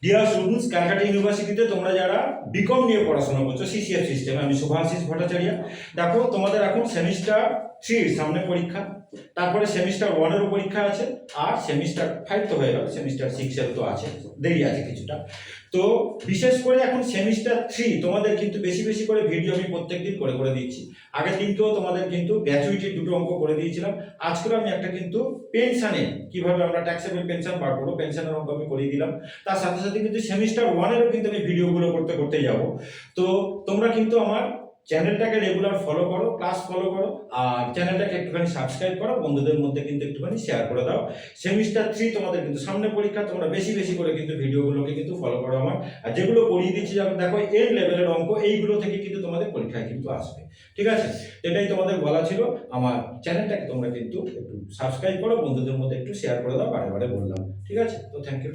Dear students, Calcutta ইউনিভার্সিটিতে তোমরা যারা বিকম নিয়ে পড়াশোনা করছো সিসিএফ সিস্টেমে, আমি শুভাশিস ভট্টাচার্য। দেখো, তোমাদের এখন সেমিস্টার 3 সামনে পরীক্ষা, তারপরে সেমিস্টার 1 এরও পরীক্ষা আছে, আর সেমিস্টার 5 তো হয়ে গেল, সেমিস্টার 6 এর তো আছে, দেরি আছে কিছুটা। তো বিশেষ করে এখন সেমিস্টার 3 তোমাদের কিন্তু বেশি বেশি করে ভিডিও আমি প্রত্যেকদিন করে করে দিচ্ছি। আগের দিনকেও তোমাদের কিন্তু গ্র্যাচুইটির 2টো অঙ্ক করে দিয়েছিলাম। আজকেও আমি একটা কিন্তু পেনশনে কিভাবে আমরা ট্যাক্সেবল পেনশন বার করবো, পেনশনের অঙ্ক আমি করিয়ে দিলাম। তার সাথে সাথে কিন্তু সেমিস্টার 1 এরও কিন্তু আমি ভিডিওগুলো করতে করতে যাব। তো তোমরা কিন্তু আমার চ্যানেলটাকে রেগুলার ফলো করো, ক্লাস ফলো করো, আর চ্যানেলটাকে একটুখানি সাবস্ক্রাইব করো, বন্ধুদের মধ্যে কিন্তু একটুখানি শেয়ার করে দাও। সেমিস্টার 3 তোমাদের কিন্তু সামনে পরীক্ষা, তোমরা বেশি বেশি করে কিন্তু ভিডিওগুলোকে কিন্তু ফলো করো আমার। আর যেগুলো করিয়ে দিচ্ছি, যেমন দেখো এর লেভেলের অঙ্ক, এইগুলো থেকে কিন্তু তোমাদের পরীক্ষায় কিন্তু আসবে। ঠিক আছে, এটাই তোমাদের বলা ছিল। আমার চ্যানেলটাকে তোমরা কিন্তু একটু সাবস্ক্রাইব করো, বন্ধুদের মধ্যে একটু শেয়ার করে দাও, বারে বারে বললাম। ঠিক আছে, তো থ্যাংক ইউ।